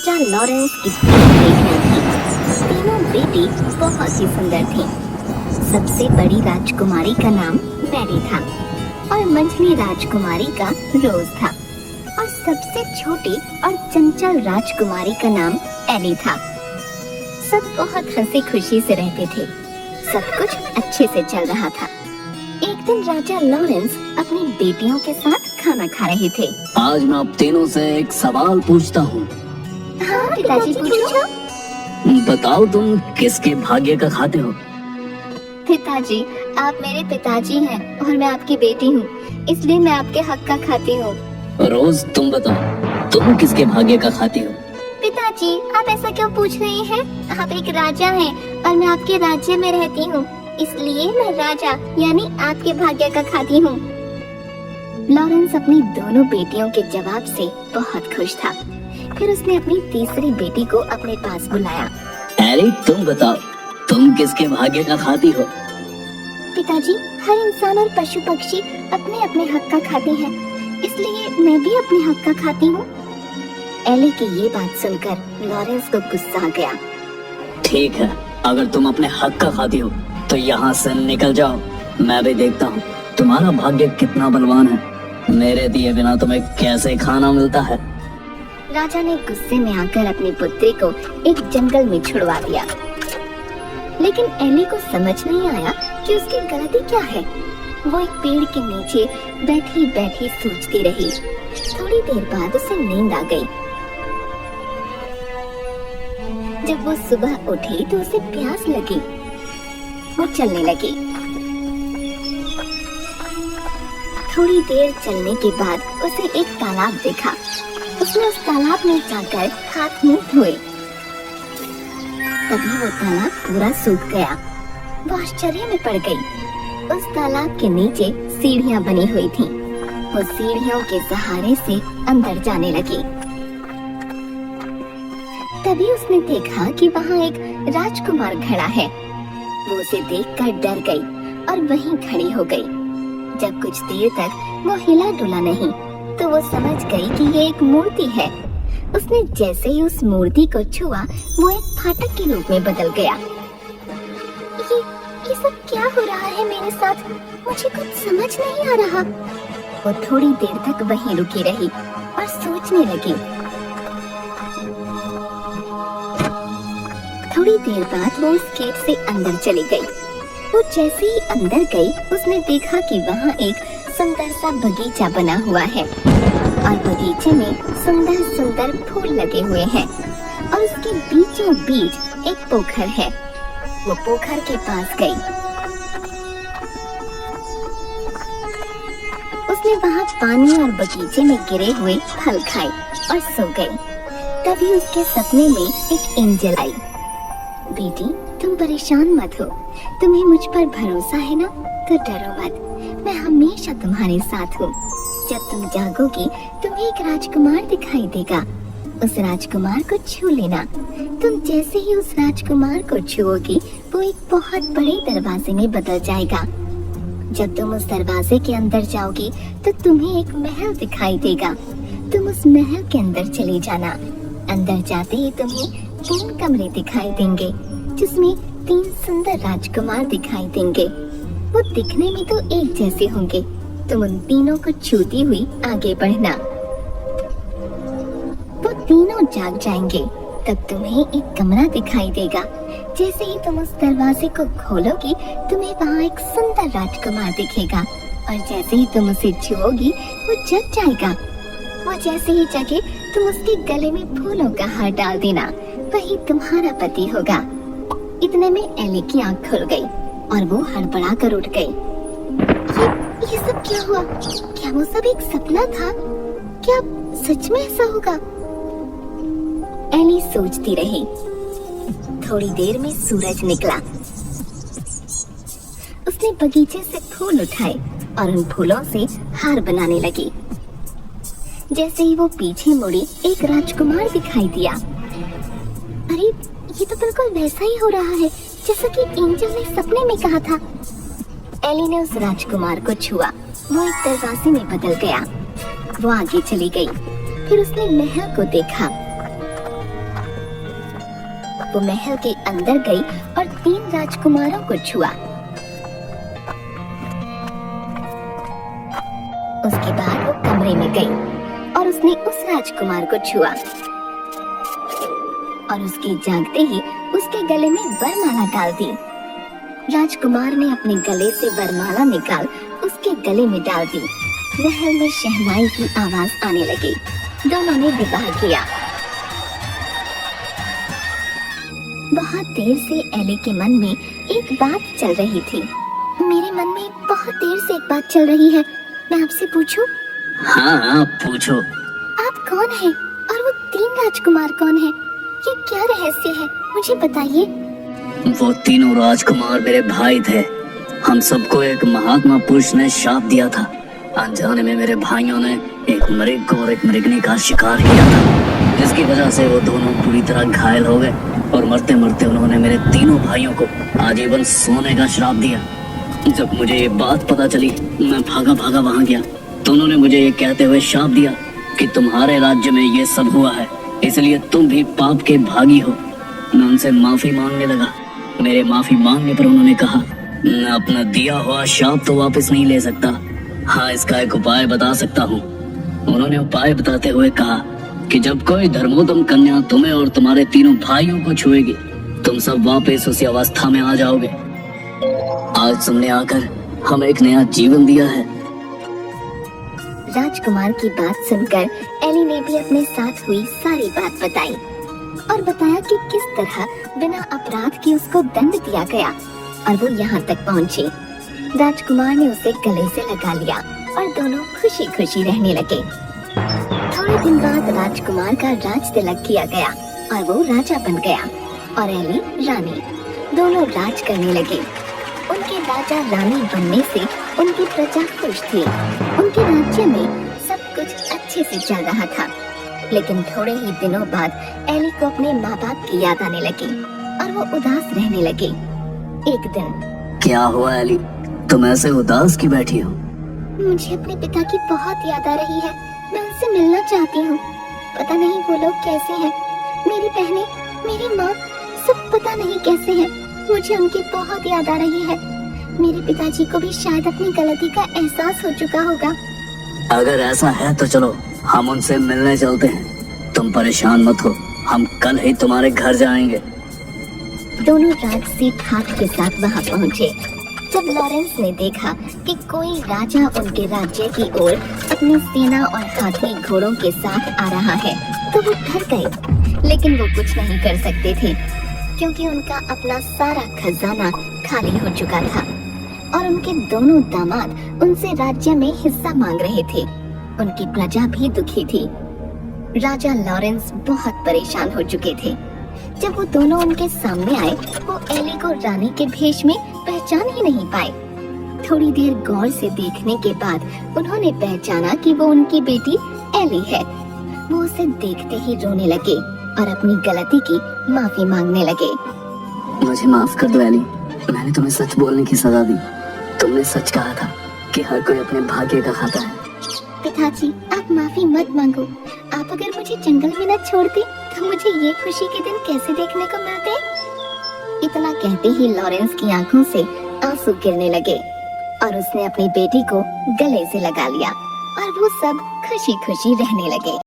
राजा Lawrence की तीन बेटियां थीं। तीनों बेटी बहुत ही सुंदर थीं। सबसे बड़ी राजकुमारी का नाम मैरी था और मंझली राजकुमारी का रोज था और सबसे छोटी और चंचल राजकुमारी का नाम एली था। सब बहुत हंसी खुशी से रहते थे। सब कुछ अच्छे से चल रहा था। एक दिन राजा लॉरेंस अपनी बेटियों के साथ खाना खा रहे थे। आज मैं आप तीनों से एक सवाल पूछता हूँ। हाँ पिताजी पूछो। बताओ तुम किसके भाग्य का खाते हो? पिताजी आप मेरे पिताजी हैं और मैं आपकी बेटी हूँ, इसलिए मैं आपके हक का खाती हूँ। रोज तुम बताओ, तुम किसके भाग्य का खाती हो? पिताजी आप ऐसा क्यों पूछ रहे हैं? आप एक राजा हैं और मैं आपके राज्य में रहती हूँ, इसलिए मैं राजा यानी आपके भाग्य का खाती हूँ। लॉरेंस अपनी दोनों बेटियों के जवाब से बहुत खुश था। फिर उसने अपनी तीसरी बेटी को अपने पास बुलाया। एली तुम बताओ, तुम किसके भाग्य का खाती हो? पिताजी हर इंसान और पशु पक्षी अपने अपने हक का खाते हैं, इसलिए मैं भी अपने हक का खाती हूँ। एली की ये बात सुनकर लॉरेंस को गुस्सा आ गया। ठीक है, अगर तुम अपने हक का खाती हो तो यहाँ से निकल जाओ। मैं भी देखता हूँ तुम्हारा भाग्य कितना बलवान है। मेरे दिए बिना तुम्हें कैसे खाना मिलता है। राजा ने गुस्से में आकर अपनी पुत्री को एक जंगल में छुड़वा दिया, लेकिन एली को समझ नहीं आया कि उसकी गलती क्या है। वो एक पेड़ के नीचे बैठी बैठी सोचती रही। थोड़ी देर बाद उसे नींद आ गई। जब वो सुबह उठी तो उसे प्यास लगी। वो चलने लगी। थोड़ी देर चलने के बाद उसे एक तालाब देखा। उसने उस तालाब में जाकर हाथ मुंह धोए। तभी वो तालाब पूरा सूख गया। वो आश्चर्य में पड़ गई। उस तालाब के नीचे सीढ़ियां बनी हुई थीं। वो सीढ़ियों के सहारे से अंदर जाने लगी। तभी उसने देखा कि वहाँ एक राजकुमार खड़ा है। वो उसे देखकर डर गई और वहीं खड़ी हो गई। जब कुछ देर तक वो हिला डुला नहीं तो वो समझ गई कि ये एक मूर्ति है। उसने जैसे ही उस मूर्ति को छुआ वो एक फाटक के रूप में बदल गया। ये सब क्या हो रहा है मेरे साथ? मुझे कुछ समझ नहीं आ रहा। वो थोड़ी देर तक वहीं रुकी रही और सोचने लगी। थोड़ी देर बाद वो उस गेट से अंदर चली गई। वो जैसे ही अंदर गई उसने देखा कि वहाँ एक सुंदर सा बगीचा बना हुआ है और बगीचे में सुंदर सुंदर फूल लगे हुए हैं और उसके बीचों बीच एक पोखर है। वो पोखर के पास गई। उसने वहाँ पानी और बगीचे में गिरे हुए फल खाए और सो गई। तभी उसके सपने में एक एंजल आई। बेटी तुम परेशान मत हो, तुम्हें मुझ पर भरोसा है ना, तो डरो मत, मैं हमेशा तुम्हारे साथ हूँ। जब तुम जागोगी तुम्हें एक राजकुमार दिखाई देगा। उस राजकुमार को छू लेना। तुम जैसे ही उस राजकुमार को छुओगी वो एक बहुत बड़े दरवाजे में बदल जाएगा। जब तुम उस दरवाजे के अंदर जाओगी तो तुम्हें एक महल दिखाई देगा। तुम उस महल के अंदर चली जाना। अंदर जाते ही तुम्हें 3 कमरे दिखाई देंगे जिसमें 3 सुंदर राजकुमार दिखाई देंगे। वो दिखने में तो एक जैसे होंगे। तुम उन तीनों को छूती हुई आगे बढ़ना। वो तीनों जाग जाएंगे। तब तुम्हें एक कमरा दिखाई देगा। जैसे ही तुम उस दरवाजे को खोलोगी तुम्हें वहाँ एक सुंदर राजकुमार दिखेगा और जैसे ही तुम उसे छुओगी वो जग जाएगा। वो जैसे ही जगे तुम उसके गले में फूलों का हार डाल देना। वही तुम्हारा पति होगा। इतने में एली की आंख खुल गई और वो हड़बड़ा कर उठ गई। ये सब क्या हुआ? क्या वो सब एक सपना था? क्या सच में ऐसा होगा? एली सोचती रही। थोड़ी देर में सूरज निकला। उसने बगीचे से फूल उठाए और उन फूलों से हार बनाने लगी। जैसे ही वो पीछे मुड़ी एक राजकुमार दिखाई दिया। अरे ये तो बिल्कुल वैसा ही हो रहा है जैसा कि एंजल ने सपने में कहा था। एली ने उस राजकुमार को छुआ। वो एक दरवाजे में बदल गया। वो आगे चली गई। फिर उसने महल को देखा। वो महल के अंदर गई और 3 राजकुमारों को छुआ। उसके बाद वो कमरे में गई और उसने उस राजकुमार को छुआ और उसके जागते ही उसके गले में वरमाला डाल दी। राजकुमार ने अपने गले से वरमाला निकाल उसके गले में डाल दी। महल में शहनाई की आवाज आने लगी। दोनों ने विवाह किया। बहुत देर से एली के मन में एक बात चल रही थी। मेरे मन में बहुत देर से एक बात चल रही है, मैं आपसे पूछूं? हाँ हाँ पूछो। आप कौन हैं और वो 3 राजकुमार कौन हैं? ये क्या रहस्य है, मुझे बताइए। वो तीनों राजकुमार मेरे भाई थे। हम सबको एक महात्मा पुरुष ने शाप दिया था। अनजाने में मेरे भाइयों ने एक मृग को और एक मृगनी का शिकार किया था, जिसकी वजह से वो दोनों पूरी तरह घायल हो गए और मरते मरते उन्होंने मेरे तीनों भाइयों को आजीवन सोने का श्राप दिया। जब मुझे ये बात पता चली, मैं भागा भागा वहाँ गया तो उन्होंने मुझे ये कहते हुए शाप दिया कि तुम्हारे राज्य में ये सब हुआ है, इसलिए तुम भी पाप के भागी हो। मैं उनसे माफी मांगने लगा। मेरे माफी मांगने पर उन्होंने कहा, मैं अपना दिया हुआ शाप तो वापस नहीं ले सकता। हाँ, इसका एक उपाय बता सकता हूँ। उन्होंने उपाय बताते हुए कहा कि जब कोई धर्मोत्तम कन्या तुम्हें और तुम्हारे तीनों भाइयों को छुएगी, तुम सब वापस उसी अवस्था में आ जाओगे। आज तुमने आकर हमें एक नया जीवन दिया है। राजकुमार की बात सुनकर एली ने भी अपने साथ हुई सारी बात बताई और बताया कि किस तरह बिना अपराध के उसको दंड दिया गया और वो यहाँ तक पहुँची। राजकुमार ने उसे गले से लगा लिया और दोनों खुशी खुशी रहने लगे। थोड़े दिन बाद राजकुमार का राज तिलक किया गया और वो राजा बन गया और एली रानी। दोनों राज करने लगे। उनके राजा रानी बनने से उनकी प्रजा खुश थी। उनके राज्य में सब कुछ अच्छे से चल रहा था। लेकिन थोड़े ही दिनों बाद एली को अपने माँ बाप की याद आने लगी और वो उदास रहने लगी। एक दिन, क्या हुआ एली, तुम ऐसे उदास की बैठी हो? मुझे अपने पिता की बहुत याद आ रही है। मैं उनसे मिलना चाहती हूँ। पता नहीं वो लोग कैसे हैं। मेरी बहनें, मेरी माँ, सब पता नहीं कैसे हैं। मुझे उनकी बहुत याद आ रही है। मेरे पिताजी को भी शायद अपनी गलती का एहसास हो चुका होगा। अगर ऐसा है तो चलो हम उनसे मिलने चलते हैं। तुम परेशान मत हो, हम कल ही तुम्हारे घर जाएंगे। दोनों राजसी ठाठ के साथ वहाँ पहुँचे। जब लॉरेंस ने देखा कि कोई राजा उनके राज्य की ओर अपनी सेना और हाथी घोड़ों के साथ आ रहा है तो वो डर गए। लेकिन वो कुछ नहीं कर सकते थे क्योंकि उनका अपना सारा खजाना खाली हो चुका था और उनके दोनों दामाद उनसे राज्य में हिस्सा मांग रहे थे। उनकी प्रजा भी दुखी थी। राजा लॉरेंस बहुत परेशान हो चुके थे। जब वो दोनों उनके सामने आए, वो एली को रानी के भेष में पहचान ही नहीं पाए। थोड़ी देर गौर से देखने के बाद उन्होंने पहचाना कि वो उनकी बेटी एली है। वो उसे देखते ही रोने लगे और अपनी गलती की माफी मांगने लगे। मुझे माफ कर दो एली, मैंने तुम्हें सच बोलने की सजा दी। तुमने सच कहा था कि हर कोई अपने भाग्य का खाता है। पिताजी, आप माफी मत मांगो। आप अगर मुझे जंगल में न छोड़ते तो मुझे ये खुशी के दिन कैसे देखने को मिलते? इतना कहते ही लॉरेंस की आंखों से आंसू गिरने लगे और उसने अपनी बेटी को गले से लगा लिया और वो सब खुशी खुशी रहने लगे।